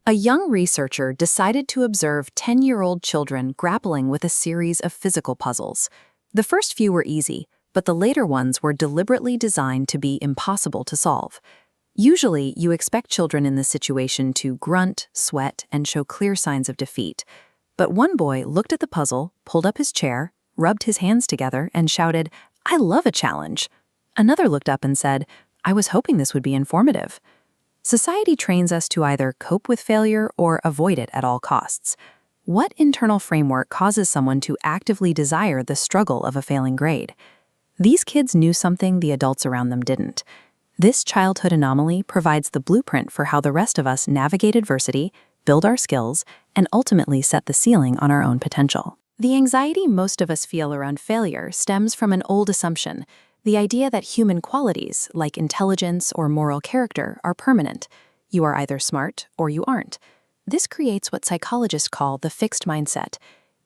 A young researcher decided to observe 10-year-old children grappling with a series of physical puzzles. The first few were easy, but the later ones were deliberately designed to be impossible to solve. Usually, you expect children in this situation to grunt, sweat, and show clear signs of defeat. But one boy looked at the puzzle, pulled up his chair, rubbed his hands together, and shouted, "I love a challenge." Another looked up and said, "I was hoping this would be informative." Society trains us to either cope with failure or avoid it at all costs. What internal framework causes someone to actively desire the struggle of a failing grade? These kids knew something the adults around them didn't. This childhood anomaly provides the blueprint for how the rest of us navigate adversity, build our skills, and ultimately set the ceiling on our own potential. The anxiety most of us feel around failure stems from an old assumption: the idea that human qualities, like intelligence or moral character, are permanent. You are either smart or you aren't. This creates what psychologists call the fixed mindset.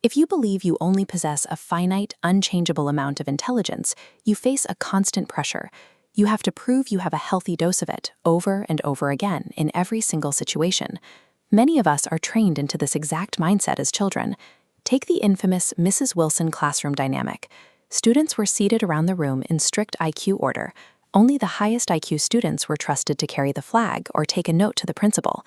If you believe you only possess a finite, unchangeable amount of intelligence, you face a constant pressure. You have to prove you have a healthy dose of it over and over again in every single situation. Many of us are trained into this exact mindset as children. Take the infamous Mrs. Wilson classroom dynamic. Students were seated around the room in strict IQ order. Only the highest IQ students were trusted to carry the flag or take a note to the principal.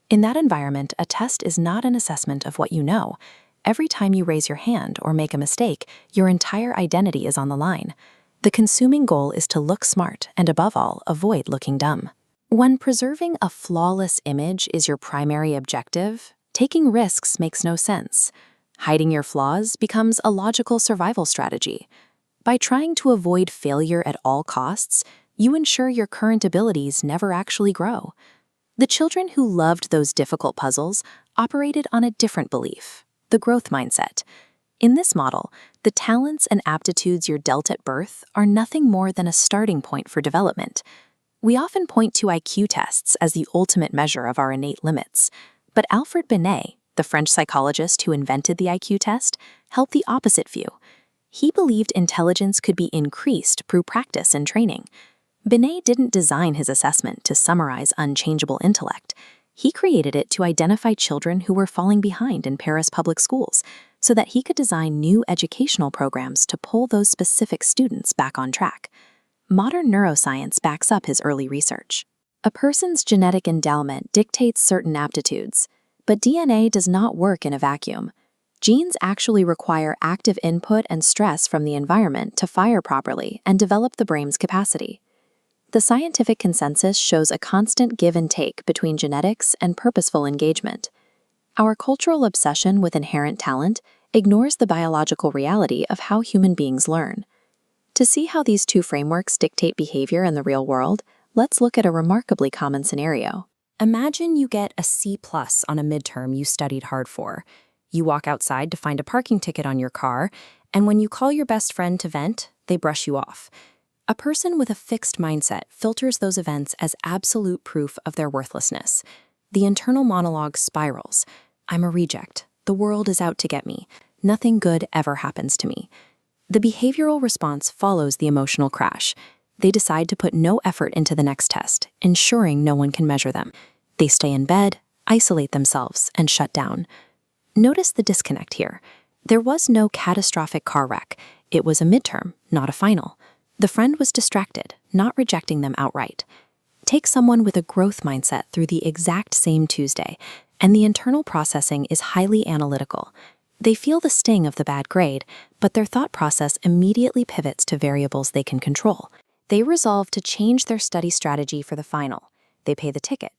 In that environment, a test is not an assessment of what you know. Every time you raise your hand or make a mistake, your entire identity is on the line. The consuming goal is to look smart and, above all, avoid looking dumb. When preserving a flawless image is your primary objective, taking risks makes no sense. Hiding your flaws becomes a logical survival strategy. By trying to avoid failure at all costs, you ensure your current abilities never actually grow. The children who loved those difficult puzzles operated on a different belief: the growth mindset. In this model, the talents and aptitudes you're dealt at birth are nothing more than a starting point for development. We often point to IQ tests as the ultimate measure of our innate limits, but Alfred Binet, the French psychologist who invented the IQ test, held the opposite view. He believed intelligence could be increased through practice and training. Binet didn't design his assessment to summarize unchangeable intellect. He created it to identify children who were falling behind in Paris public schools, so that he could design new educational programs to pull those specific students back on track. Modern neuroscience backs up his early research. A person's genetic endowment dictates certain aptitudes, but DNA does not work in a vacuum. Genes actually require active input and stress from the environment to fire properly and develop the brain's capacity. The scientific consensus shows a constant give and take between genetics and purposeful engagement. Our cultural obsession with inherent talent ignores the biological reality of how human beings learn. To see how these two frameworks dictate behavior in the real world, let's look at a remarkably common scenario. Imagine you get a C+ on a midterm you studied hard for. You walk outside to find a parking ticket on your car, and when you call your best friend to vent, they brush you off. A person with a fixed mindset filters those events as absolute proof of their worthlessness. The internal monologue spirals. I'm a reject. The world is out to get me. Nothing good ever happens to me. The behavioral response follows the emotional crash. They decide to put no effort into the next test, ensuring no one can measure them. They stay in bed, isolate themselves, and shut down. Notice the disconnect here. There was no catastrophic car wreck. It was a midterm, not a final. The friend was distracted, not rejecting them outright. Take someone with a growth mindset through the exact same Tuesday, and the internal processing is highly analytical. They feel the sting of the bad grade, but their thought process immediately pivots to variables they can control. They resolve to change their study strategy for the final. They pay the ticket.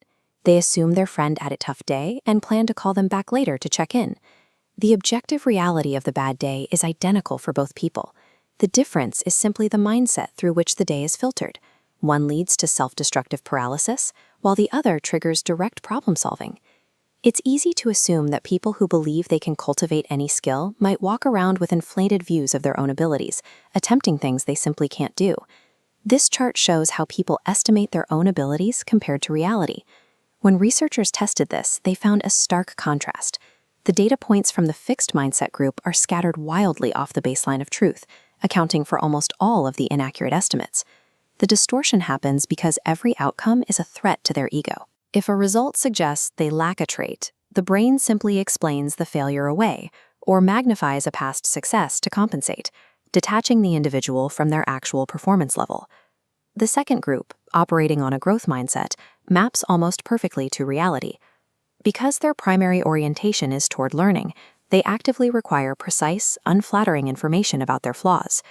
They assume their friend had a tough day and plan to call them back later to check in. The objective reality of the bad day is identical for both people. The difference is simply the mindset through which the day is filtered. One leads to self-destructive paralysis, while the other triggers direct problem-solving. It's easy to assume that people who believe they can cultivate any skill might walk around with inflated views of their own abilities, attempting things they simply can't do. This chart shows how people estimate their own abilities compared to reality. When researchers tested this, they found a stark contrast. The data points from the fixed mindset group are scattered wildly off the baseline of truth, accounting for almost all of the inaccurate estimates. The distortion happens because every outcome is a threat to their ego. If a result suggests they lack a trait, the brain simply explains the failure away or magnifies a past success to compensate, detaching the individual from their actual performance level. The second group, operating on a growth mindset, maps almost perfectly to reality. Because their primary orientation is toward learning, they actively require precise, unflattering information about their flaws.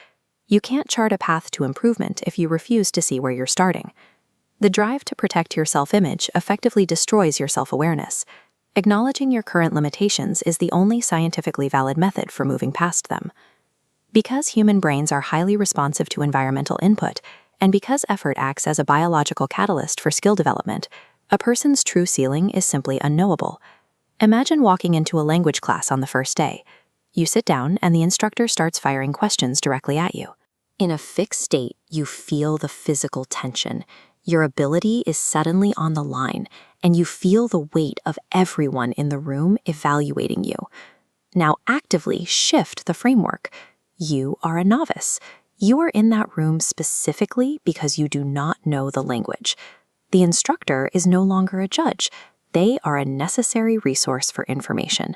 You can't chart a path to improvement if you refuse to see where you're starting. The drive to protect your self-image effectively destroys your self-awareness. Acknowledging your current limitations is the only scientifically valid method for moving past them. Because human brains are highly responsive to environmental input, and because effort acts as a biological catalyst for skill development, a person's true ceiling is simply unknowable. Imagine walking into a language class on the first day. You sit down and the instructor starts firing questions directly at you. In a fixed state, you feel the physical tension. Your ability is suddenly on the line, and you feel the weight of everyone in the room evaluating you. Now actively shift the framework. You are a novice. You are in that room specifically because you do not know the language. The instructor is no longer a judge. They are a necessary resource for information.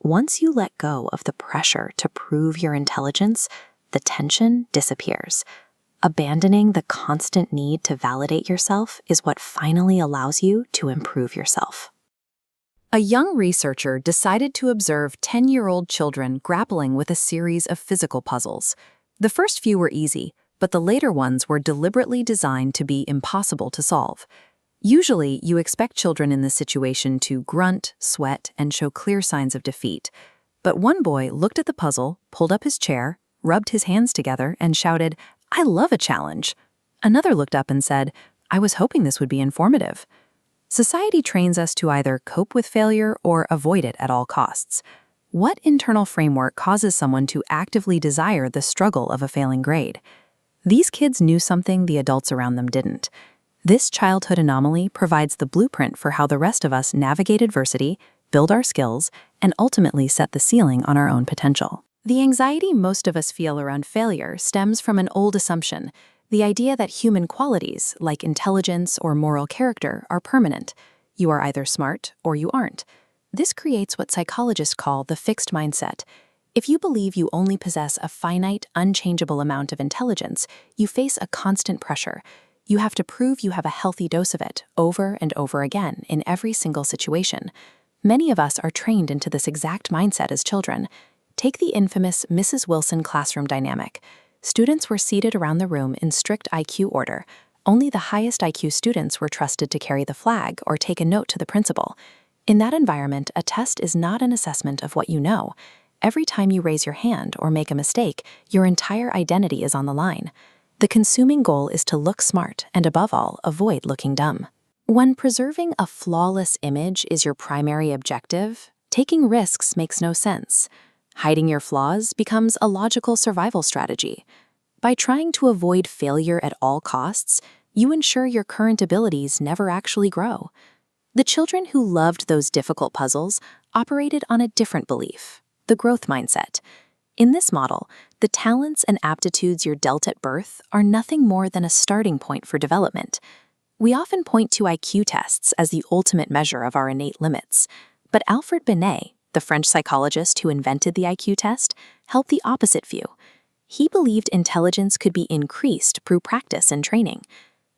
Once you let go of the pressure to prove your intelligence, the tension disappears. Abandoning the constant need to validate yourself is what finally allows you to improve yourself. A young researcher decided to observe 10-year-old children grappling with a series of physical puzzles. The first few were easy, but the later ones were deliberately designed to be impossible to solve. Usually, you expect children in this situation to grunt, sweat, and show clear signs of defeat. But one boy looked at the puzzle, pulled up his chair, rubbed his hands together, and shouted, "I love a challenge." Another looked up and said, "I was hoping this would be informative." Society trains us to either cope with failure or avoid it at all costs. What internal framework causes someone to actively desire the struggle of a failing grade? These kids knew something the adults around them didn't. This childhood anomaly provides the blueprint for how the rest of us navigate adversity, build our skills, and ultimately set the ceiling on our own potential. The anxiety most of us feel around failure stems from an old assumption, the idea that human qualities, like intelligence or moral character, are permanent. You are either smart or you aren't. This creates what psychologists call the fixed mindset. If you believe you only possess a finite, unchangeable amount of intelligence, you face a constant pressure. You have to prove you have a healthy dose of it over and over again in every single situation. Many of us are trained into this exact mindset as children. Take the infamous Mrs. Wilson classroom dynamic. Students were seated around the room in strict IQ order. Only the highest IQ students were trusted to carry the flag or take a note to the principal. In that environment, a test is not an assessment of what you know. Every time you raise your hand or make a mistake, your entire identity is on the line. The consuming goal is to look smart and, above all, avoid looking dumb. When preserving a flawless image is your primary objective, taking risks makes no sense. Hiding your flaws becomes a logical survival strategy. By trying to avoid failure at all costs, you ensure your current abilities never actually grow. The children who loved those difficult puzzles operated on a different belief, the growth mindset. In this model, the talents and aptitudes you're dealt at birth are nothing more than a starting point for development. We often point to IQ tests as the ultimate measure of our innate limits, but Alfred Binet, the French psychologist who invented the IQ test, held the opposite view. He believed intelligence could be increased through practice and training.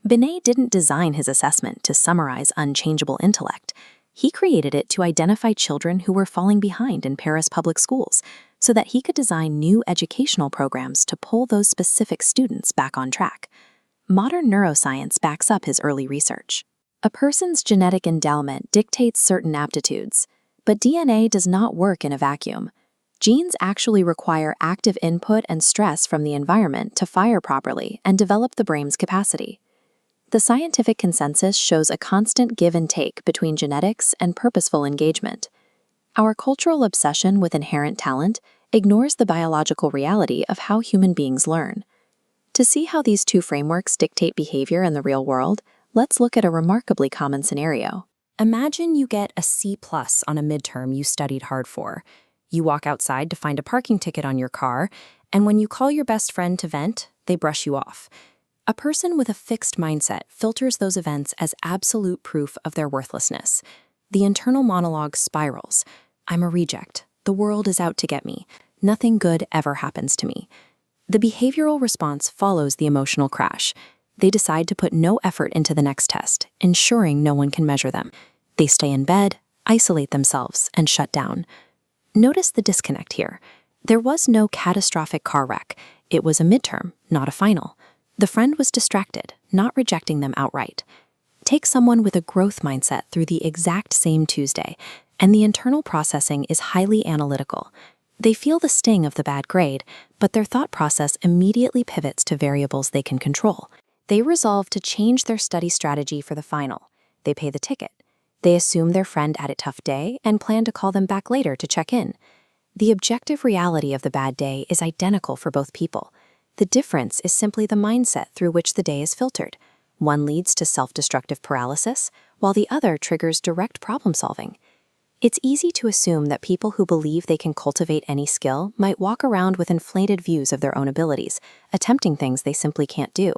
Binet didn't design his assessment to summarize unchangeable intellect. He created it to identify children who were falling behind in Paris public schools, so that he could design new educational programs to pull those specific students back on track. Modern neuroscience backs up his early research. A person's genetic endowment dictates certain aptitudes, but DNA does not work in a vacuum. Genes actually require active input and stress from the environment to fire properly and develop the brain's capacity. The scientific consensus shows a constant give and take between genetics and purposeful engagement. Our cultural obsession with inherent talent ignores the biological reality of how human beings learn. To see how these two frameworks dictate behavior in the real world, let's look at a remarkably common scenario. Imagine you get a C+ on a midterm you studied hard for. You walk outside to find a parking ticket on your car, and when you call your best friend to vent, they brush you off. A person with a fixed mindset filters those events as absolute proof of their worthlessness. The internal monologue spirals. I'm a reject. The world is out to get me. Nothing good ever happens to me. The behavioral response follows the emotional crash. They decide to put no effort into the next test, ensuring no one can measure them. They stay in bed, isolate themselves, and shut down. Notice the disconnect here. There was no catastrophic car wreck. It was a midterm, not a final. The friend was distracted, not rejecting them outright. Take someone with a growth mindset through the exact same Tuesday, and the internal processing is highly analytical. They feel the sting of the bad grade, but their thought process immediately pivots to variables they can control. They resolve to change their study strategy for the final. They pay the ticket. They assume their friend had a tough day and plan to call them back later to check in. The objective reality of the bad day is identical for both people. The difference is simply the mindset through which the day is filtered. One leads to self-destructive paralysis, while the other triggers direct problem-solving. It's easy to assume that people who believe they can cultivate any skill might walk around with inflated views of their own abilities, attempting things they simply can't do.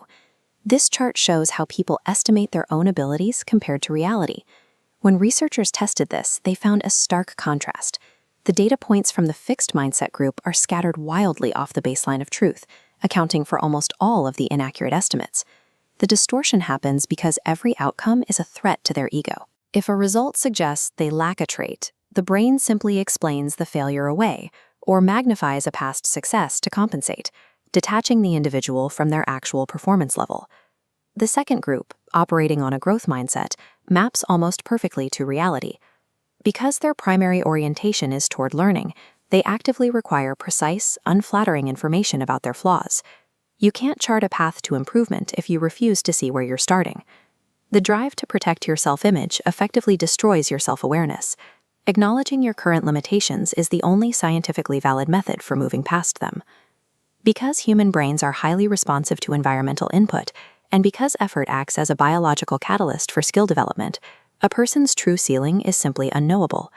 This chart shows how people estimate their own abilities compared to reality. When researchers tested this, they found a stark contrast. The data points from the fixed mindset group are scattered wildly off the baseline of truth, accounting for almost all of the inaccurate estimates. The distortion happens because every outcome is a threat to their ego. If a result suggests they lack a trait, the brain simply explains the failure away or magnifies a past success to compensate, detaching the individual from their actual performance level. The second group, operating on a growth mindset, maps almost perfectly to reality. Because their primary orientation is toward learning, they actively require precise, unflattering information about their flaws. You can't chart a path to improvement if you refuse to see where you're starting. The drive to protect your self-image effectively destroys your self-awareness. Acknowledging your current limitations is the only scientifically valid method for moving past them. Because human brains are highly responsive to environmental input, and because effort acts as a biological catalyst for skill development, a person's true ceiling is simply unknowable.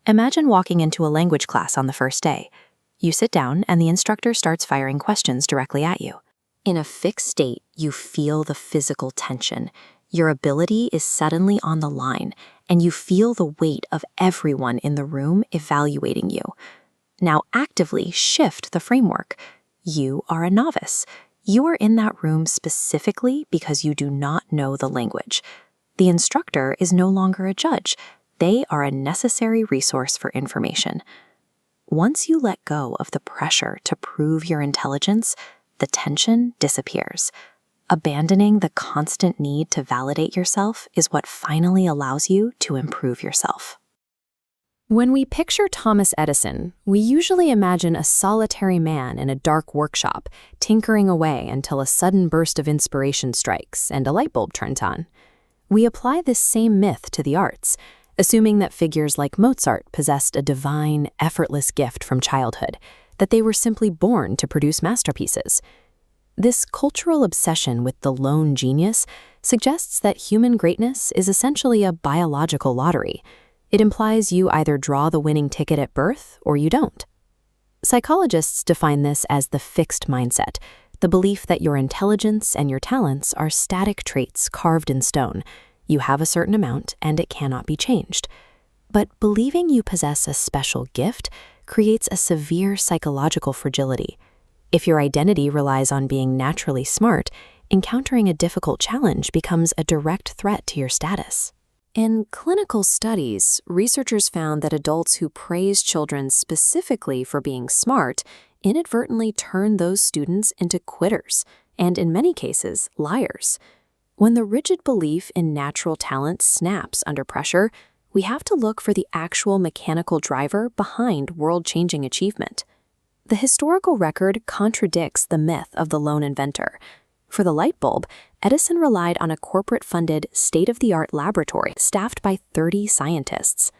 Imagine walking into a language class on the first day. You sit down and the instructor starts firing questions directly at you. In a fixed state, you feel the physical tension. Your ability is suddenly on the line, and you feel the weight of everyone in the room evaluating you. Now actively shift the framework. You are a novice. You are in that room specifically because you do not know the language. The instructor is no longer a judge. They are a necessary resource for information. Once you let go of the pressure to prove your intelligence, the tension disappears. Abandoning the constant need to validate yourself is what finally allows you to improve yourself. When we picture Thomas Edison, we usually imagine a solitary man in a dark workshop, tinkering away until a sudden burst of inspiration strikes and a light bulb turns on. We apply this same myth to the arts, assuming that figures like Mozart possessed a divine, effortless gift from childhood, that they were simply born to produce masterpieces. This cultural obsession with the lone genius suggests that human greatness is essentially a biological lottery. It implies you either draw the winning ticket at birth or you don't. Psychologists define this as the fixed mindset, the belief that your intelligence and your talents are static traits carved in stone. You have a certain amount and it cannot be changed. But believing you possess a special gift creates a severe psychological fragility. If your identity relies on being naturally smart, encountering a difficult challenge becomes a direct threat to your status. In clinical studies, researchers found that adults who praise children specifically for being smart inadvertently turn those students into quitters, and in many cases, liars. When the rigid belief in natural talent snaps under pressure, we have to look for the actual mechanical driver behind world-changing achievement. The historical record contradicts the myth of the lone inventor. For the light bulb, Edison relied on a corporate-funded, state-of-the-art laboratory staffed by 30 scientists.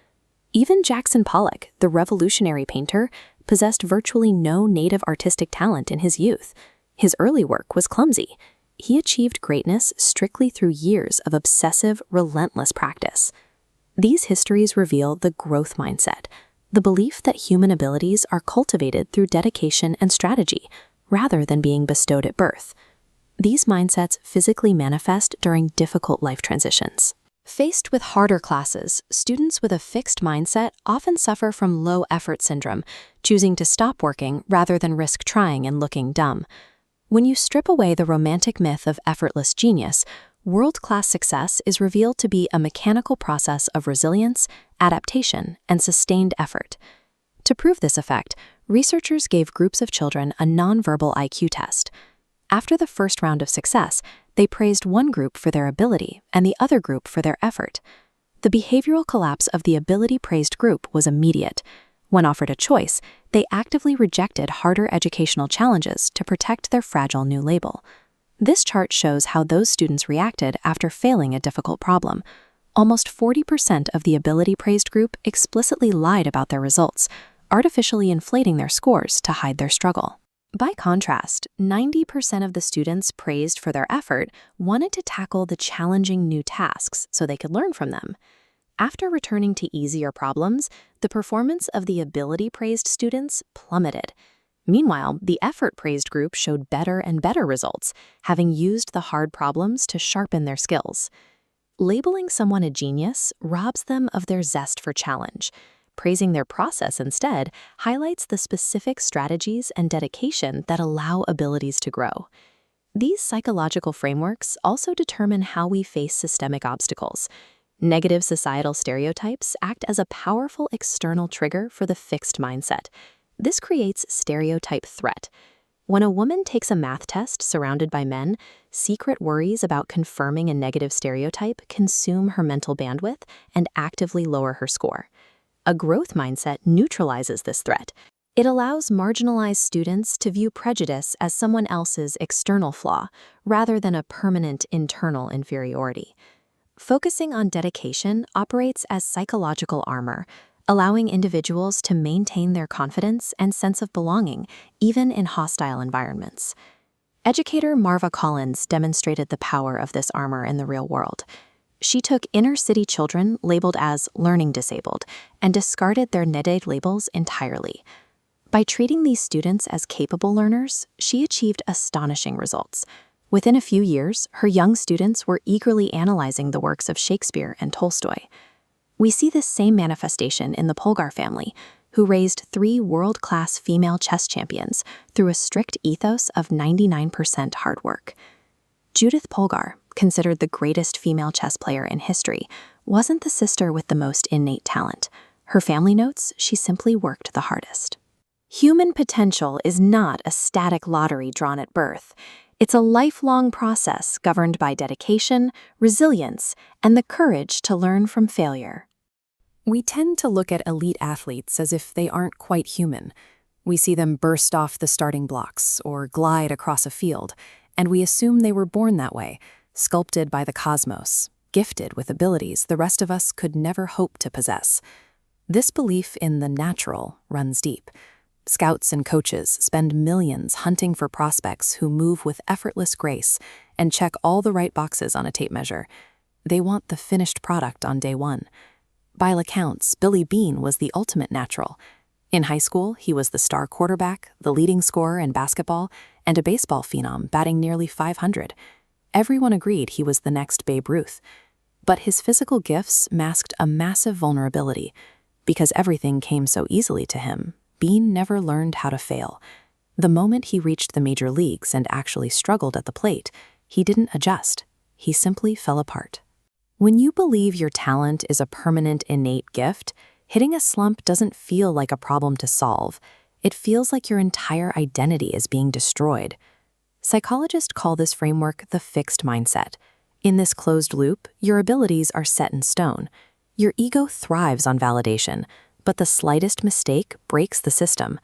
Even Jackson Pollock, the revolutionary painter, possessed virtually no native artistic talent in his youth. His early work was clumsy. He achieved greatness strictly through years of obsessive, relentless practice. These histories reveal the growth mindset, the belief that human abilities are cultivated through dedication and strategy, rather than being bestowed at birth. These mindsets physically manifest during difficult life transitions. Faced with harder classes, students with a fixed mindset often suffer from low-effort syndrome, choosing to stop working rather than risk trying and looking dumb. When you strip away the romantic myth of effortless genius, world-class success is revealed to be a mechanical process of resilience, adaptation, and sustained effort. To prove this effect, researchers gave groups of children a nonverbal IQ test. After the first round of success, they praised one group for their ability and the other group for their effort. The behavioral collapse of the ability-praised group was immediate. When offered a choice, they actively rejected harder educational challenges to protect their fragile new label. This chart shows how those students reacted after failing a difficult problem. Almost 40% of the ability-praised group explicitly lied about their results, artificially inflating their scores to hide their struggle. By contrast, 90% of the students praised for their effort wanted to tackle the challenging new tasks so they could learn from them. After returning to easier problems, the performance of the ability-praised students plummeted. Meanwhile, the effort-praised group showed better and better results, having used the hard problems to sharpen their skills. Labeling someone a genius robs them of their zest for challenge. Praising their process instead highlights the specific strategies and dedication that allow abilities to grow. These psychological frameworks also determine how we face systemic obstacles. Negative societal stereotypes act as a powerful external trigger for the fixed mindset. This creates stereotype threat. When a woman takes a math test surrounded by men, secret worries about confirming a negative stereotype consume her mental bandwidth and actively lower her score. A growth mindset neutralizes this threat. It allows marginalized students to view prejudice as someone else's external flaw, rather than a permanent internal inferiority. Focusing on dedication operates as psychological armor, allowing individuals to maintain their confidence and sense of belonging, even in hostile environments. Educator Marva Collins demonstrated the power of this armor in the real world. She took inner-city children labeled as learning disabled and discarded their NEDED labels entirely. By treating these students as capable learners, she achieved astonishing results. Within a few years, her young students were eagerly analyzing the works of Shakespeare and Tolstoy. We see this same manifestation in the Polgar family, who raised 3 world-class female chess champions through a strict ethos of 99% hard work. Judith Polgar, considered the greatest female chess player in history, wasn't the sister with the most innate talent. Her family notes, she simply worked the hardest. Human potential is not a static lottery drawn at birth. It's a lifelong process governed by dedication, resilience, and the courage to learn from failure. We tend to look at elite athletes as if they aren't quite human. We see them burst off the starting blocks or glide across a field, and we assume they were born that way, sculpted by the cosmos, gifted with abilities the rest of us could never hope to possess. This belief in the natural runs deep. Scouts and coaches spend millions hunting for prospects who move with effortless grace and check all the right boxes on a tape measure. They want the finished product on day one. By all accounts, Billy Beane was the ultimate natural. In high school, he was the star quarterback, the leading scorer in basketball, and a baseball phenom batting nearly .500. Everyone agreed he was the next Babe Ruth. But his physical gifts masked a massive vulnerability. Because everything came so easily to him, Beane never learned how to fail. The moment he reached the major leagues and actually struggled at the plate, he didn't adjust. He simply fell apart. When you believe your talent is a permanent innate gift, hitting a slump doesn't feel like a problem to solve. It feels like your entire identity is being destroyed. Psychologists call this framework the fixed mindset. In this closed loop, your abilities are set in stone. Your ego thrives on validation, but the slightest mistake breaks the system.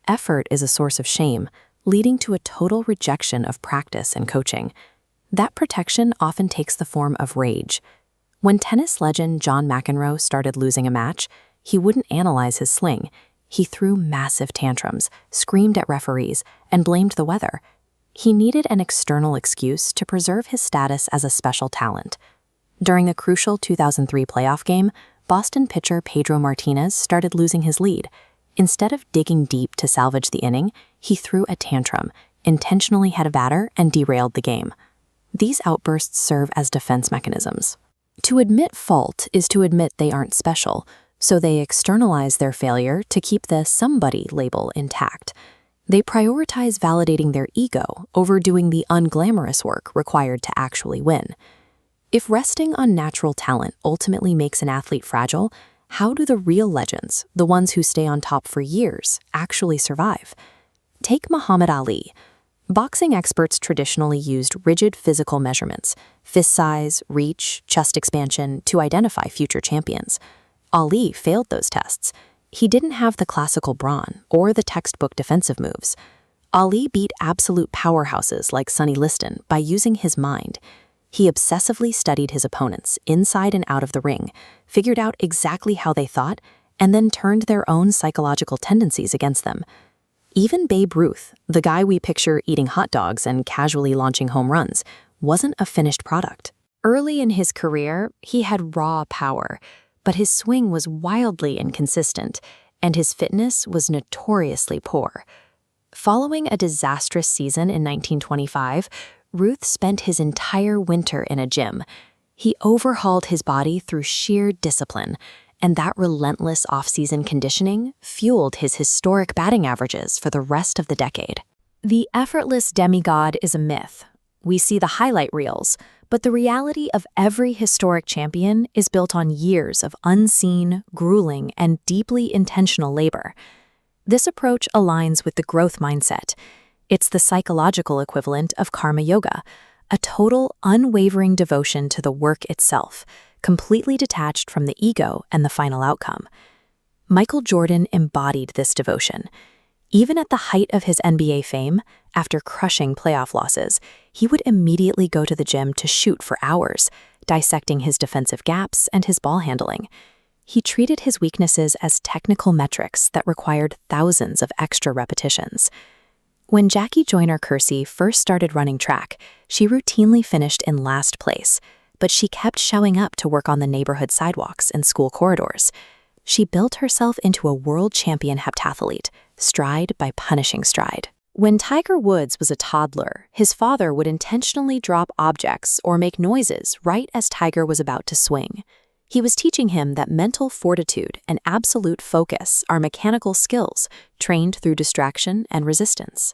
Effort is a source of shame, leading to a total rejection of practice and coaching. That protection often takes the form of rage. When tennis legend John McEnroe started losing a match, he wouldn't analyze his sling. He threw massive tantrums, screamed at referees, and blamed the weather. He needed an external excuse to preserve his status as a special talent. During a crucial 2003 playoff game, Boston pitcher Pedro Martinez started losing his lead. Instead of digging deep to salvage the inning, he threw a tantrum, intentionally hit a batter, and derailed the game. These outbursts serve as defense mechanisms. To admit fault is to admit they aren't special, so they externalize their failure to keep the somebody label intact. They prioritize validating their ego over doing the unglamorous work required to actually win. If resting on natural talent ultimately makes an athlete fragile, how do the real legends, the ones who stay on top for years, actually survive? Take Muhammad Ali. Boxing experts traditionally used rigid physical measurements, fist size, reach, chest expansion, to identify future champions. Ali failed those tests. He didn't have the classical brawn or the textbook defensive moves. Ali beat absolute powerhouses like Sonny Liston by using his mind. He obsessively studied his opponents inside and out of the ring, figured out exactly how they thought, and then turned their own psychological tendencies against them. Even Babe Ruth, the guy we picture eating hot dogs and casually launching home runs, wasn't a finished product. Early in his career, he had raw power, but his swing was wildly inconsistent, and his fitness was notoriously poor. Following a disastrous season in 1925, Ruth spent his entire winter in a gym. He overhauled his body through sheer discipline, and that relentless off-season conditioning fueled his historic batting averages for the rest of the decade. The effortless demigod is a myth. We see the highlight reels, but the reality of every historic champion is built on years of unseen, grueling, and deeply intentional labor. This approach aligns with the growth mindset. It's the psychological equivalent of karma yoga, a total, unwavering devotion to the work itself, completely detached from the ego and the final outcome. Michael Jordan embodied this devotion. Even at the height of his NBA fame, after crushing playoff losses, he would immediately go to the gym to shoot for hours, dissecting his defensive gaps and his ball handling. He treated his weaknesses as technical metrics that required thousands of extra repetitions. When Jackie Joyner-Kersee first started running track, she routinely finished in last place, but she kept showing up to work on the neighborhood sidewalks and school corridors. She built herself into a world champion heptathlete, stride by punishing stride. When Tiger Woods was a toddler, his father would intentionally drop objects or make noises right as Tiger was about to swing. He was teaching him that mental fortitude and absolute focus are mechanical skills trained through distraction and resistance.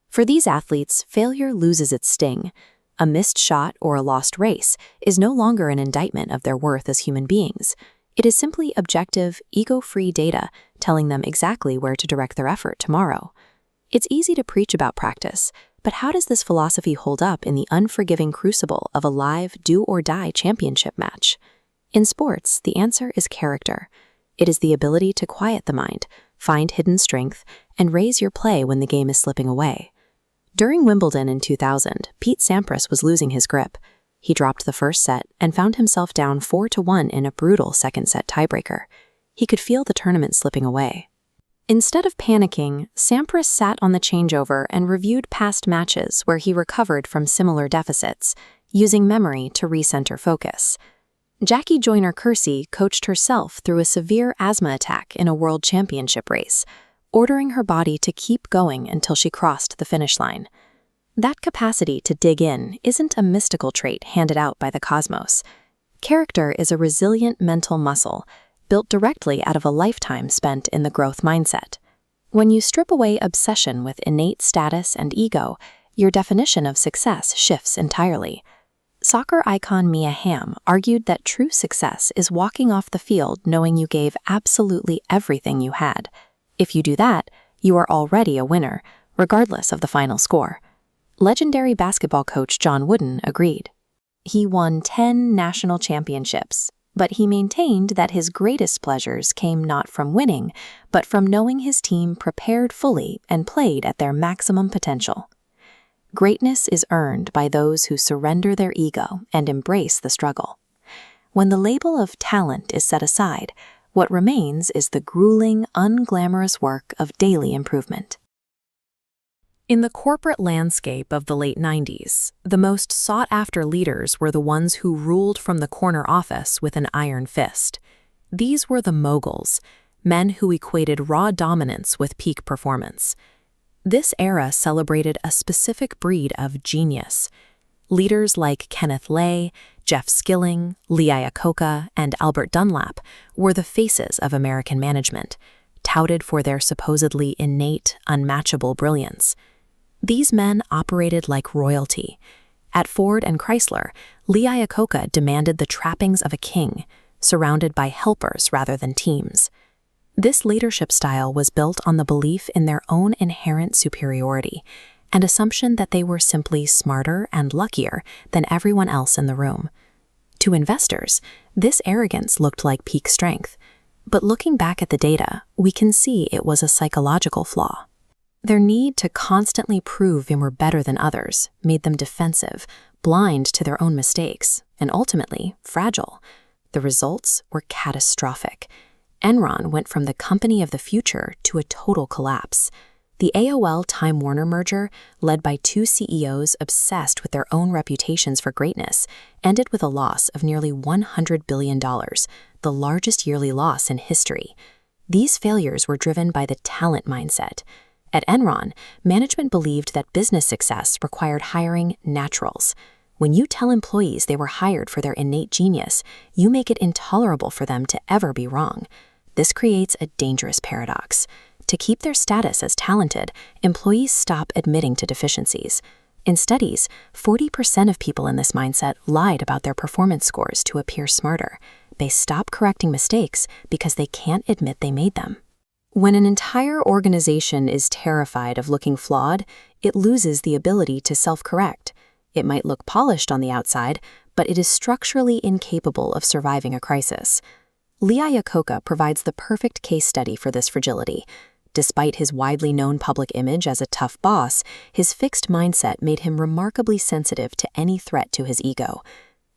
For these athletes, failure loses its sting. A missed shot or a lost race is no longer an indictment of their worth as human beings. It is simply objective, ego-free data telling them exactly where to direct their effort tomorrow. It's easy to preach about practice, but how does this philosophy hold up in the unforgiving crucible of a live, do-or-die championship match? In sports, the answer is character. It is the ability to quiet the mind, find hidden strength, and raise your play when the game is slipping away. During Wimbledon in 2000, Pete Sampras was losing his grip. He dropped the first set and found himself down 4-1 in a brutal second-set tiebreaker. He could feel the tournament slipping away. Instead of panicking, Sampras sat on the changeover and reviewed past matches where he recovered from similar deficits, using memory to recenter focus. Jackie Joyner-Kersee coached herself through a severe asthma attack in a world championship race, ordering her body to keep going until she crossed the finish line. That capacity to dig in isn't a mystical trait handed out by the cosmos. Character is a resilient mental muscle, built directly out of a lifetime spent in the growth mindset. When you strip away obsession with innate status and ego, your definition of success shifts entirely. Soccer icon Mia Hamm argued that true success is walking off the field knowing you gave absolutely everything you had. If you do that, you are already a winner, regardless of the final score. Legendary basketball coach John Wooden agreed. He won 10 national championships, but he maintained that his greatest pleasures came not from winning, but from knowing his team prepared fully and played at their maximum potential. Greatness is earned by those who surrender their ego and embrace the struggle. When the label of talent is set aside, what remains is the grueling, unglamorous work of daily improvement. In the corporate landscape of the late 90s, the most sought-after leaders were the ones who ruled from the corner office with an iron fist. These were the moguls, men who equated raw dominance with peak performance. This era celebrated a specific breed of genius. Leaders like Kenneth Lay, Jeff Skilling, Lee Iacocca, and Albert Dunlap were the faces of American management, touted for their supposedly innate, unmatchable brilliance. These men operated like royalty. At Ford and Chrysler, Lee Iacocca demanded the trappings of a king, surrounded by helpers rather than teams. This leadership style was built on the belief in their own inherent superiority and assumption that they were simply smarter and luckier than everyone else in the room. To investors, this arrogance looked like peak strength, but looking back at the data, we can see it was a psychological flaw. Their need to constantly prove they were better than others made them defensive, blind to their own mistakes, and ultimately fragile. The results were catastrophic. Enron went from the company of the future to a total collapse. The AOL-Time Warner merger, led by two CEOs obsessed with their own reputations for greatness, ended with a loss of nearly $100 billion, the largest yearly loss in history. These failures were driven by the talent mindset. At Enron, management believed that business success required hiring naturals. When you tell employees they were hired for their innate genius, you make it intolerable for them to ever be wrong. This creates a dangerous paradox. To keep their status as talented, employees stop admitting to deficiencies. In studies, 40% of people in this mindset lied about their performance scores to appear smarter. They stop correcting mistakes because they can't admit they made them. When an entire organization is terrified of looking flawed, it loses the ability to self-correct. It might look polished on the outside, but it is structurally incapable of surviving a crisis. Lee Iacocca provides the perfect case study for this fragility. Despite his widely known public image as a tough boss, his fixed mindset made him remarkably sensitive to any threat to his ego.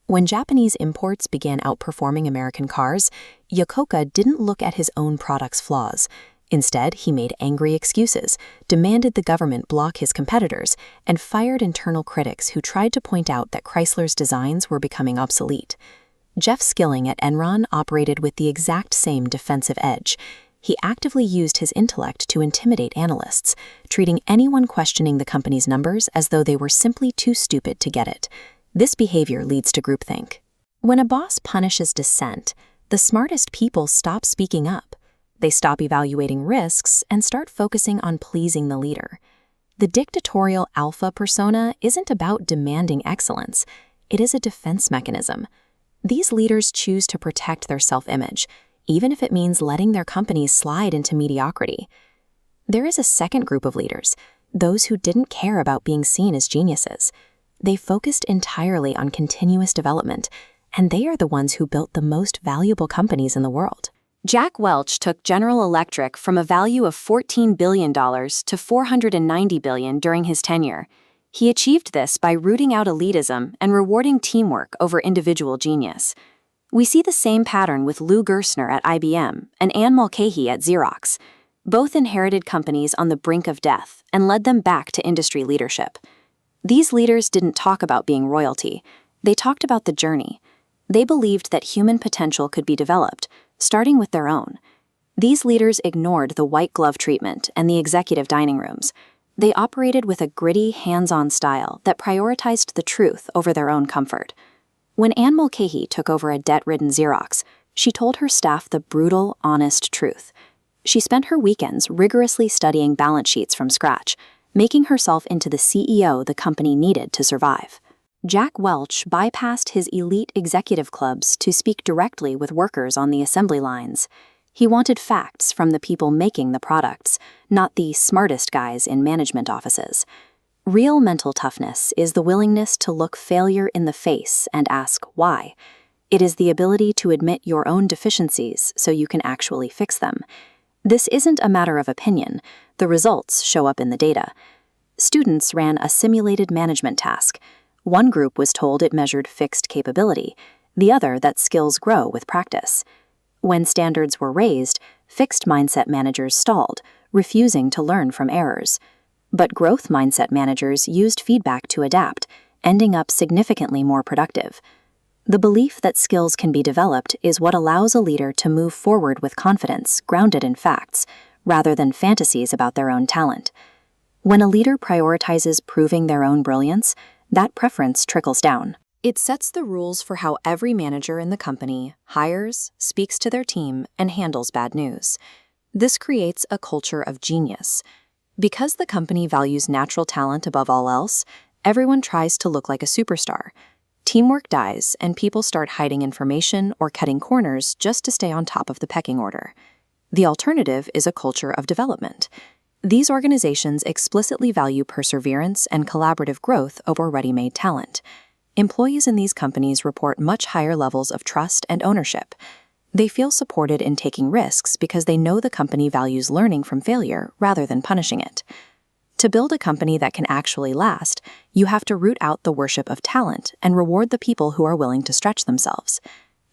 When Japanese imports began outperforming American cars, Iacocca didn't look at his own product's flaws. Instead, he made angry excuses, demanded the government block his competitors, and fired internal critics who tried to point out that Chrysler's designs were becoming obsolete. Jeff Skilling at Enron operated with the exact same defensive edge. He actively used his intellect to intimidate analysts, treating anyone questioning the company's numbers as though they were simply too stupid to get it. This behavior leads to groupthink. When a boss punishes dissent, the smartest people stop speaking up. They stop evaluating risks and start focusing on pleasing the leader. The dictatorial alpha persona isn't about demanding excellence. It is a defense mechanism. These leaders choose to protect their self-image, even if it means letting their companies slide into mediocrity. There is a second group of leaders, those who didn't care about being seen as geniuses. They focused entirely on continuous development, and they are the ones who built the most valuable companies in the world. Jack Welch took General Electric from a value of $14 billion to $490 billion during his tenure. He achieved this by rooting out elitism and rewarding teamwork over individual genius. We see the same pattern with Lou Gerstner at IBM and Anne Mulcahy at Xerox. Both inherited companies on the brink of death and led them back to industry leadership. These leaders didn't talk about being royalty. They talked about the journey. They believed that human potential could be developed, starting with their own. These leaders ignored the white glove treatment and the executive dining rooms. They operated with a gritty, hands-on style that prioritized the truth over their own comfort. When Anne Mulcahy took over a debt-ridden Xerox, she told her staff the brutal, honest truth. She spent her weekends rigorously studying balance sheets from scratch, making herself into the CEO the company needed to survive. Jack Welch bypassed his elite executive clubs to speak directly with workers on the assembly lines. He wanted facts from the people making the products, not the smartest guys in management offices. Real mental toughness is the willingness to look failure in the face and ask why. It is the ability to admit your own deficiencies so you can actually fix them. This isn't a matter of opinion. The results show up in the data. Students ran a simulated management task. One group was told it measured fixed capability, the other that skills grow with practice. When standards were raised, fixed mindset managers stalled, refusing to learn from errors. But growth mindset managers used feedback to adapt, ending up significantly more productive. The belief that skills can be developed is what allows a leader to move forward with confidence grounded in facts, rather than fantasies about their own talent. When a leader prioritizes proving their own brilliance, that preference trickles down. It sets the rules for how every manager in the company hires, speaks to their team, and handles bad news. This creates a culture of genius. Because the company values natural talent above all else, everyone tries to look like a superstar. Teamwork dies, and people start hiding information or cutting corners just to stay on top of the pecking order. The alternative is a culture of development. These organizations explicitly value perseverance and collaborative growth over ready-made talent. Employees in these companies report much higher levels of trust and ownership. They feel supported in taking risks because they know the company values learning from failure rather than punishing it. To build a company that can actually last, you have to root out the worship of talent and reward the people who are willing to stretch themselves.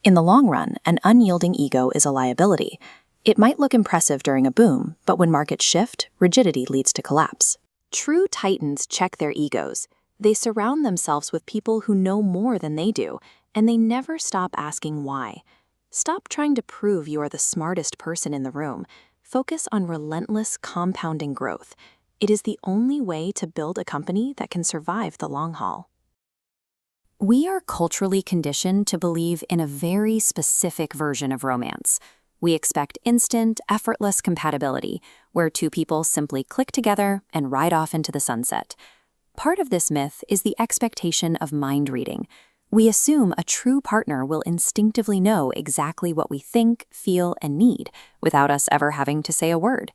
In the long run, an unyielding ego is a liability. It might look impressive during a boom, but when markets shift, rigidity leads to collapse. True titans check their egos. They surround themselves with people who know more than they do, and they never stop asking why. Stop trying to prove you are the smartest person in the room. Focus on relentless compounding growth. It is the only way to build a company that can survive the long haul. We are culturally conditioned to believe in a very specific version of romance. We expect instant, effortless compatibility, where two people simply click together and ride off into the sunset. Part of this myth is the expectation of mind reading. We assume a true partner will instinctively know exactly what we think, feel, and need, without us ever having to say a word.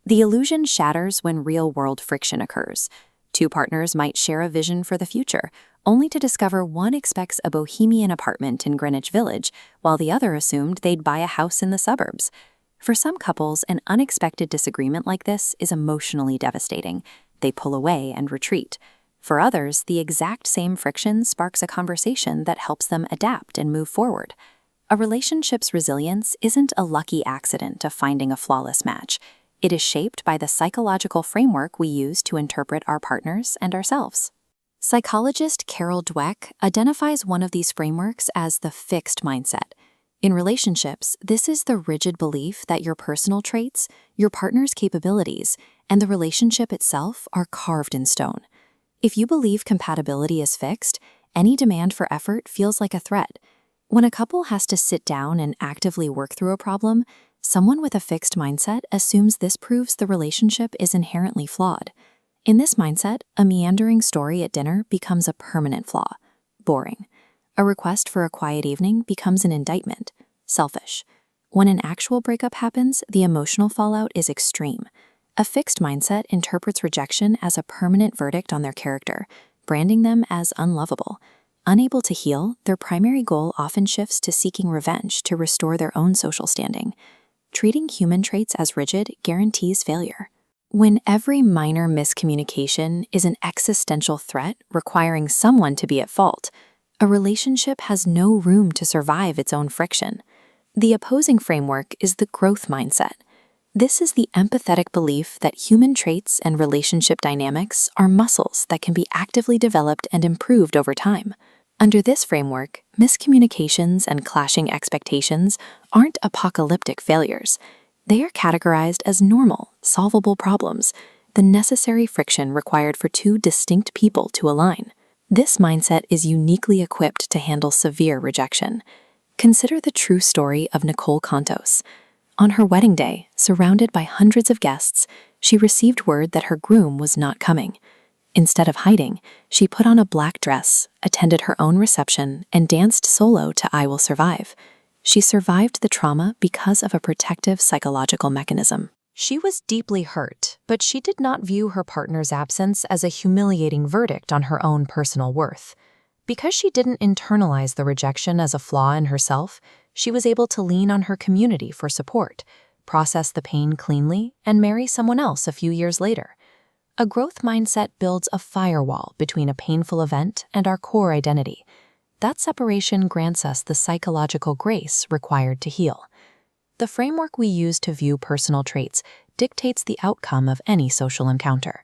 The illusion shatters when real-world friction occurs. Two partners might share a vision for the future, only to discover one expects a bohemian apartment in Greenwich Village, while the other assumed they'd buy a house in the suburbs. For some couples, an unexpected disagreement like this is emotionally devastating. They pull away and retreat. For others, the exact same friction sparks a conversation that helps them adapt and move forward. A relationship's resilience isn't a lucky accident of finding a flawless match. It is shaped by the psychological framework we use to interpret our partners and ourselves. Psychologist Carol Dweck identifies one of these frameworks as the fixed mindset. In relationships, this is the rigid belief that your personal traits, your partner's capabilities, and the relationship itself are carved in stone. If you believe compatibility is fixed, any demand for effort feels like a threat. When a couple has to sit down and actively work through a problem, someone with a fixed mindset assumes this proves the relationship is inherently flawed. In this mindset, a meandering story at dinner becomes a permanent flaw. Boring. A request for a quiet evening becomes an indictment. Selfish. When an actual breakup happens, the emotional fallout is extreme. A fixed mindset interprets rejection as a permanent verdict on their character, branding them as unlovable. Unable to heal, their primary goal often shifts to seeking revenge to restore their own social standing. Treating human traits as rigid guarantees failure. When every minor miscommunication is an existential threat requiring someone to be at fault, a relationship has no room to survive its own friction. The opposing framework is the growth mindset. This is the empathetic belief that human traits and relationship dynamics are muscles that can be actively developed and improved over time. Under this framework, miscommunications and clashing expectations aren't apocalyptic failures. They are categorized as normal, solvable problems, the necessary friction required for two distinct people to align. This mindset is uniquely equipped to handle severe rejection. Consider the true story of Nicole Contos. On her wedding day, surrounded by hundreds of guests, she received word that her groom was not coming. Instead of hiding, she put on a black dress, attended her own reception, and danced solo to I Will Survive. She survived the trauma because of a protective psychological mechanism. She was deeply hurt, but she did not view her partner's absence as a humiliating verdict on her own personal worth. Because she didn't internalize the rejection as a flaw in herself, she was able to lean on her community for support, process the pain cleanly, and marry someone else a few years later. A growth mindset builds a firewall between a painful event and our core identity. That separation grants us the psychological grace required to heal. The framework we use to view personal traits dictates the outcome of any social encounter.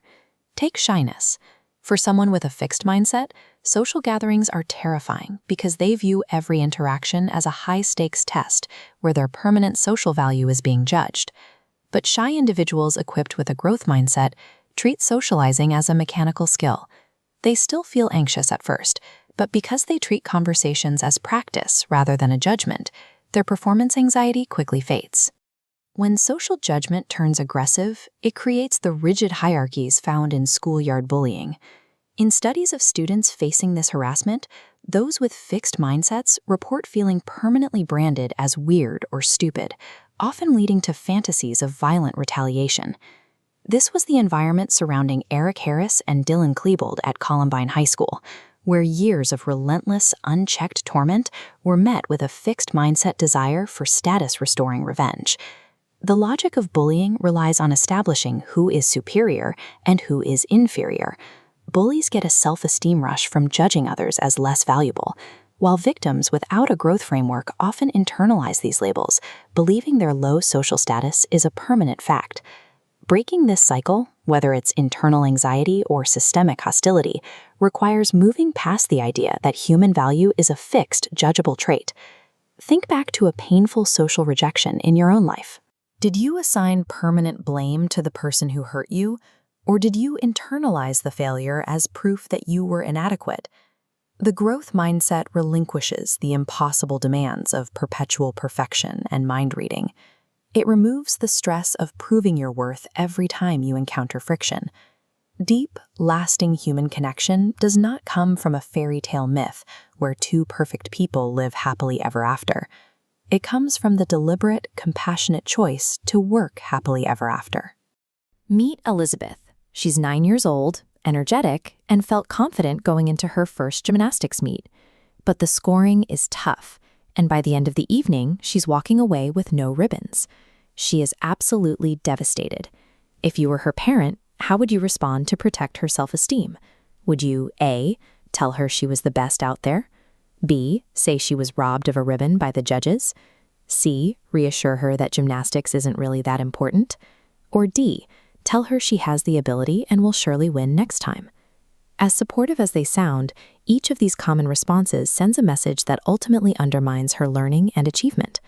Take shyness. For someone with a fixed mindset, social gatherings are terrifying because they view every interaction as a high-stakes test where their permanent social value is being judged. But shy individuals equipped with a growth mindset treat socializing as a mechanical skill. They still feel anxious at first, but because they treat conversations as practice rather than a judgment, their performance anxiety quickly fades. When social judgment turns aggressive, it creates the rigid hierarchies found in schoolyard bullying. In studies of students facing this harassment, those with fixed mindsets report feeling permanently branded as weird or stupid, often leading to fantasies of violent retaliation. This was the environment surrounding Eric Harris and Dylan Klebold at Columbine High School, where years of relentless, unchecked torment were met with a fixed mindset desire for status-restoring revenge. The logic of bullying relies on establishing who is superior and who is inferior. Bullies get a self-esteem rush from judging others as less valuable, while victims without a growth framework often internalize these labels, believing their low social status is a permanent fact. Breaking this cycle, whether it's internal anxiety or systemic hostility, requires moving past the idea that human value is a fixed, judgeable trait. Think back to a painful social rejection in your own life. Did you assign permanent blame to the person who hurt you, or did you internalize the failure as proof that you were inadequate? The growth mindset relinquishes the impossible demands of perpetual perfection and mind reading. It removes the stress of proving your worth every time you encounter friction. Deep, lasting human connection does not come from a fairy tale myth where two perfect people live happily ever after. It comes from the deliberate, compassionate choice to work happily ever after. Meet Elizabeth. She's 9 years old, energetic, and felt confident going into her first gymnastics meet. But the scoring is tough, and by the end of the evening, she's walking away with no ribbons. She is absolutely devastated. If you were her parent, how would you respond to protect her self-esteem? Would you A, tell her she was the best out there? B, say she was robbed of a ribbon by the judges? C, reassure her that gymnastics isn't really that important? Or D, tell her she has the ability and will surely win next time? As supportive as they sound, each of these common responses sends a message that ultimately undermines her learning and achievement.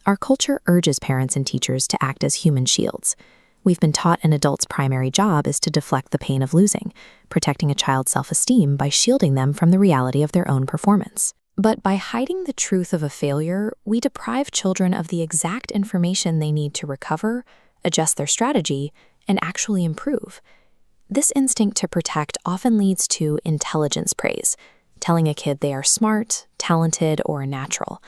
Our culture urges parents and teachers to act as human shields. We've been taught an adult's primary job is to deflect the pain of losing, protecting a child's self-esteem by shielding them from the reality of their own performance. But by hiding the truth of a failure, we deprive children of the exact information they need to recover, adjust their strategy, and actually improve. This instinct to protect often leads to intelligence praise, telling a kid they are smart, talented, or natural.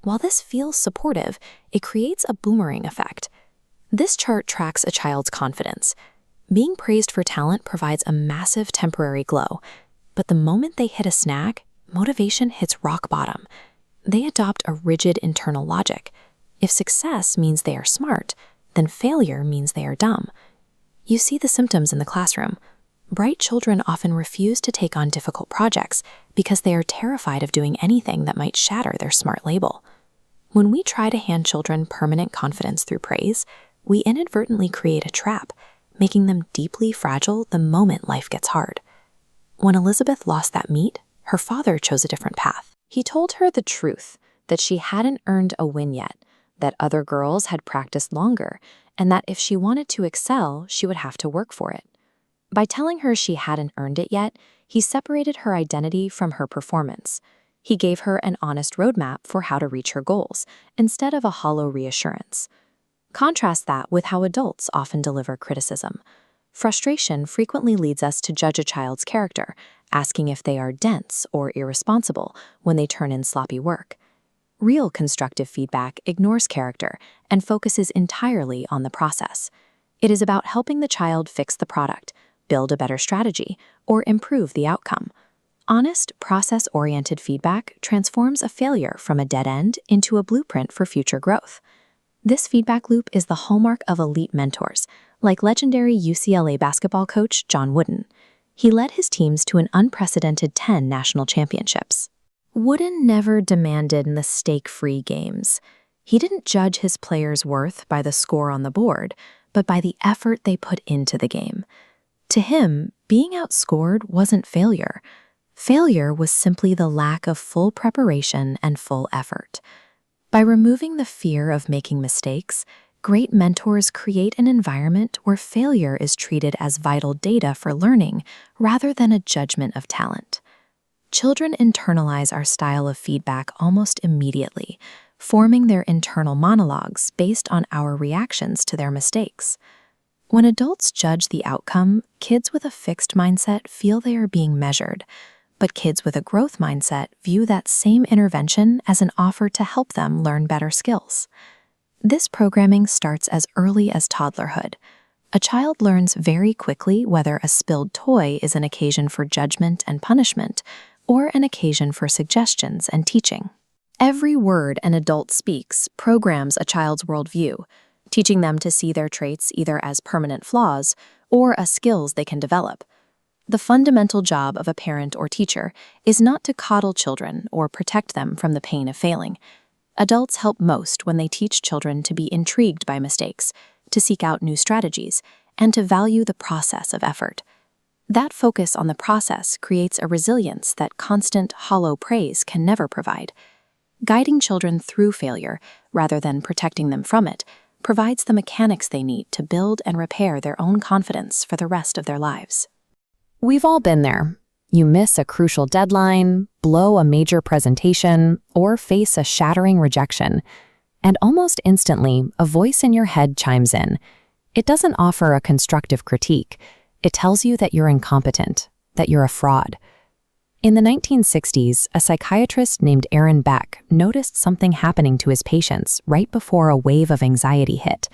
While this feels supportive, it creates a boomerang effect. This chart tracks a child's confidence. Being praised for talent provides a massive temporary glow, but the moment they hit a snag, motivation hits rock bottom. They adopt a rigid internal logic. If success means they are smart, then failure means they are dumb. You see the symptoms in the classroom. Bright children often refuse to take on difficult projects because they are terrified of doing anything that might shatter their smart label. When we try to hand children permanent confidence through praise, we inadvertently create a trap, making them deeply fragile the moment life gets hard. When Elizabeth lost that meet, her father chose a different path. He told her the truth, that she hadn't earned a win yet, that other girls had practiced longer, and that if she wanted to excel, she would have to work for it. By telling her she hadn't earned it yet, he separated her identity from her performance. He gave her an honest roadmap for how to reach her goals, instead of a hollow reassurance. Contrast that with how adults often deliver criticism. Frustration frequently leads us to judge a child's character, asking if they are dense or irresponsible when they turn in sloppy work. Real constructive feedback ignores character and focuses entirely on the process. It is about helping the child fix the product, build a better strategy, or improve the outcome. Honest, process-oriented feedback transforms a failure from a dead end into a blueprint for future growth. This feedback loop is the hallmark of elite mentors, like legendary UCLA basketball coach John Wooden. He led his teams to an unprecedented 10 national championships. Wooden never demanded mistake-free games. He didn't judge his players' worth by the score on the board, but by the effort they put into the game. To him, being outscored wasn't failure. Failure was simply the lack of full preparation and full effort. By removing the fear of making mistakes, Great mentors create an environment where failure is treated as vital data for learning rather than a judgment of talent. Children internalize our style of feedback almost immediately, forming their internal monologues based on our reactions to their mistakes. When adults judge the outcome, kids with a fixed mindset feel they are being measured, but kids with a growth mindset view that same intervention as an offer to help them learn better skills. This programming starts as early as toddlerhood. A child learns very quickly whether a spilled toy is an occasion for judgment and punishment or an occasion for suggestions and teaching. Every word an adult speaks programs a child's worldview, teaching them to see their traits either as permanent flaws or as skills they can develop. The fundamental job of a parent or teacher is not to coddle children or protect them from the pain of failing. Adults help most when they teach children to be intrigued by mistakes, to seek out new strategies, and to value the process of effort. That focus on the process creates a resilience that constant, hollow praise can never provide. Guiding children through failure, rather than protecting them from it, provides the mechanics they need to build and repair their own confidence for the rest of their lives. We've all been there. You miss a crucial deadline, blow a major presentation, or face a shattering rejection. And almost instantly, a voice in your head chimes in. It doesn't offer a constructive critique. It tells you that you're incompetent, that you're a fraud. In the 1960s, a psychiatrist named Aaron Beck noticed something happening to his patients right before a wave of anxiety hit.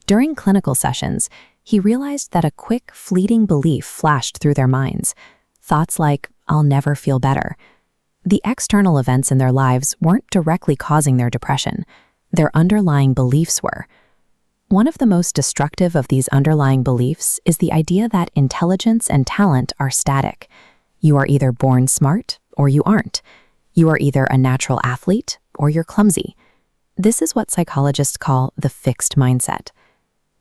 During clinical sessions, he realized that a quick, fleeting belief flashed through their minds. Thoughts like, "I'll never feel better." The external events in their lives weren't directly causing their depression. Their underlying beliefs were. One of the most destructive of these underlying beliefs is the idea that intelligence and talent are static. You are either born smart or you aren't. You are either a natural athlete or you're clumsy. This is what psychologists call the fixed mindset.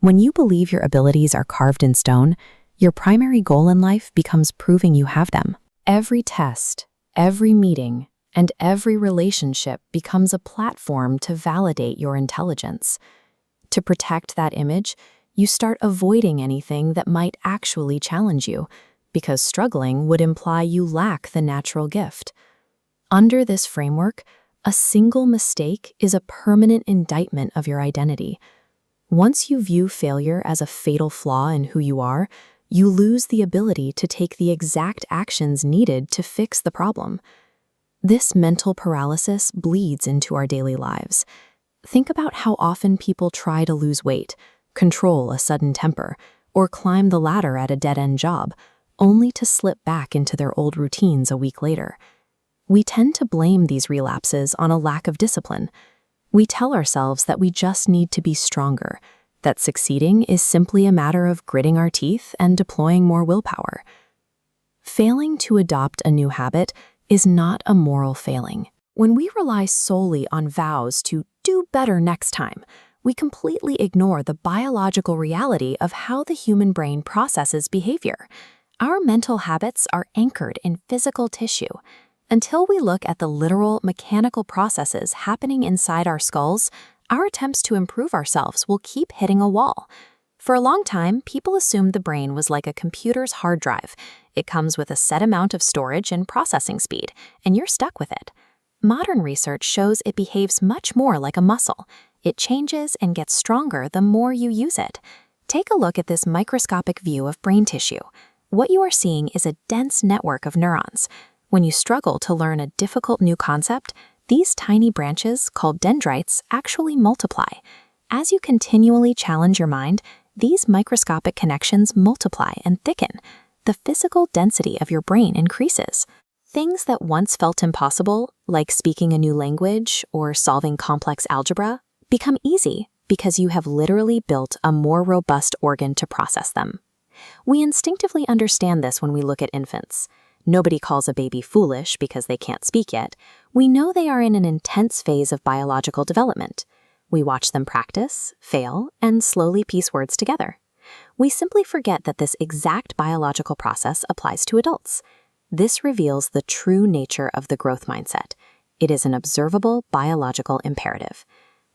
When you believe your abilities are carved in stone, your primary goal in life becomes proving you have them. Every test, every meeting, and every relationship becomes a platform to validate your intelligence. To protect that image, you start avoiding anything that might actually challenge you, because struggling would imply you lack the natural gift. Under this framework, a single mistake is a permanent indictment of your identity. Once you view failure as a fatal flaw in who you are, you lose the ability to take the exact actions needed to fix the problem. This mental paralysis bleeds into our daily lives. Think about how often people try to lose weight, control a sudden temper, or climb the ladder at a dead-end job, only to slip back into their old routines a week later. We tend to blame these relapses on a lack of discipline. We tell ourselves that we just need to be stronger, that succeeding is simply a matter of gritting our teeth and deploying more willpower. Failing to adopt a new habit is not a moral failing. When we rely solely on vows to do better next time, we completely ignore the biological reality of how the human brain processes behavior. Our mental habits are anchored in physical tissue. Until we look at the literal mechanical processes happening inside our skulls, our attempts to improve ourselves will keep hitting a wall. For a long time, people assumed the brain was like a computer's hard drive. It comes with a set amount of storage and processing speed, and you're stuck with it. Modern research shows it behaves much more like a muscle. It changes and gets stronger the more you use it. Take a look at this microscopic view of brain tissue. What you are seeing is a dense network of neurons. When you struggle to learn a difficult new concept, these tiny branches, called dendrites, actually multiply. As you continually challenge your mind, these microscopic connections multiply and thicken. The physical density of your brain increases. Things that once felt impossible, like speaking a new language or solving complex algebra, become easy because you have literally built a more robust organ to process them. We instinctively understand this when we look at infants. Nobody calls a baby foolish because they can't speak yet. We know they are in an intense phase of biological development. We watch them practice, fail, and slowly piece words together. We simply forget that this exact biological process applies to adults. This reveals the true nature of the growth mindset. It is an observable biological imperative.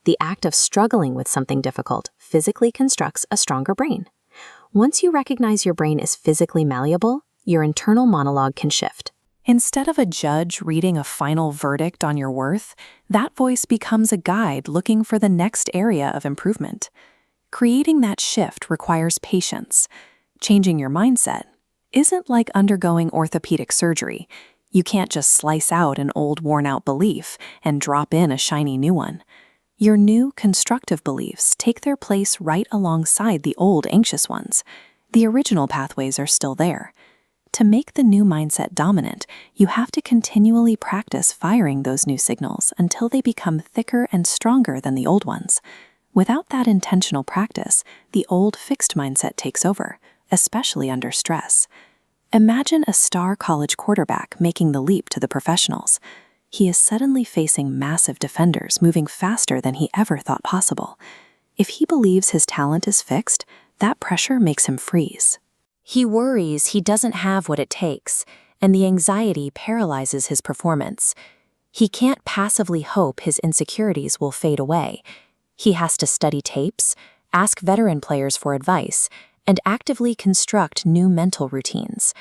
The act of struggling with something difficult physically constructs a stronger brain. Once you recognize your brain is physically malleable, your internal monologue can shift. Instead of a judge reading a final verdict on your worth, that voice becomes a guide looking for the next area of improvement. Creating that shift requires patience. Changing your mindset isn't like undergoing orthopedic surgery. You can't just slice out an old worn-out belief and drop in a shiny new one. Your new constructive beliefs take their place right alongside the old anxious ones. The original pathways are still there. To make the new mindset dominant, you have to continually practice firing those new signals until they become thicker and stronger than the old ones. Without that intentional practice, the old fixed mindset takes over, especially under stress. Imagine a star college quarterback making the leap to the professionals. He is suddenly facing massive defenders moving faster than he ever thought possible. If he believes his talent is fixed, that pressure makes him freeze. He worries he doesn't have what it takes, and the anxiety paralyzes his performance. He can't passively hope his insecurities will fade away. He has to study tapes, ask veteran players for advice, and actively construct new mental routines.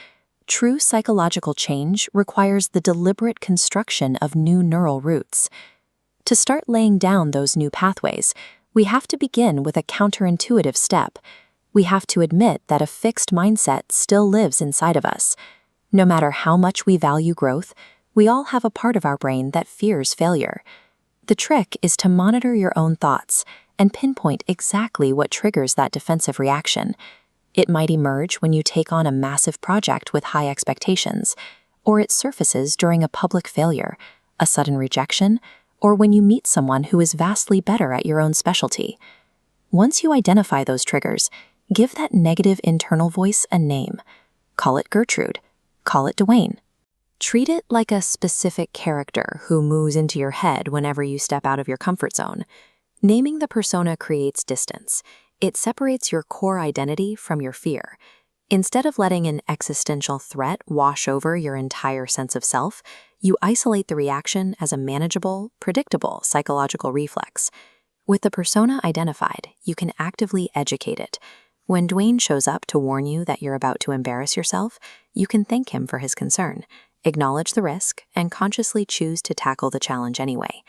True psychological change requires the deliberate construction of new neural roots. To start laying down those new pathways, we have to begin with a counterintuitive step. We have to admit that a fixed mindset still lives inside of us. No matter how much we value growth, we all have a part of our brain that fears failure. The trick is to monitor your own thoughts and pinpoint exactly what triggers that defensive reaction. It might emerge when you take on a massive project with high expectations, or it surfaces during a public failure, a sudden rejection, or when you meet someone who is vastly better at your own specialty. Once you identify those triggers, give that negative internal voice a name. Call it Gertrude. Call it Dwayne. Treat it like a specific character who moves into your head whenever you step out of your comfort zone. Naming the persona creates distance. It separates your core identity from your fear. Instead of letting an existential threat wash over your entire sense of self, you isolate the reaction as a manageable, predictable psychological reflex. With the persona identified, you can actively educate it. When Dwayne shows up to warn you that you're about to embarrass yourself, you can thank him for his concern, acknowledge the risk, and consciously choose to tackle the challenge anyway.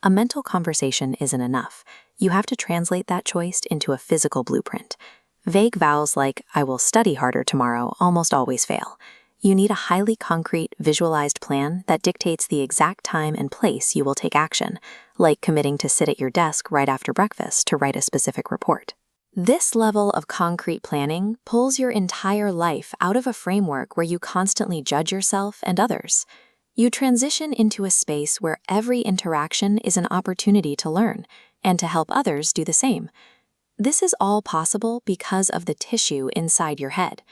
A mental conversation isn't enough. You have to translate that choice into a physical blueprint. Vague vows like, "I will study harder tomorrow," almost always fail. You need a highly concrete, visualized plan that dictates the exact time and place you will take action, like committing to sit at your desk right after breakfast to write a specific report. This level of concrete planning pulls your entire life out of a framework where you constantly judge yourself and others. You transition into a space where every interaction is an opportunity to learn and to help others do the same. This is all possible because of the tissue inside your head.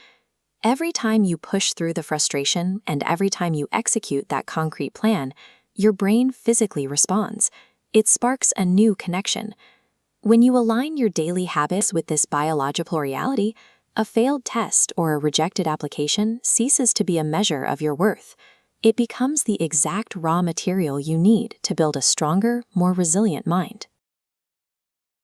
Every time you push through the frustration and every time you execute that concrete plan, your brain physically responds. It sparks a new connection. When you align your daily habits with this biological reality, a failed test or a rejected application ceases to be a measure of your worth. It becomes the exact raw material you need to build a stronger, more resilient mind.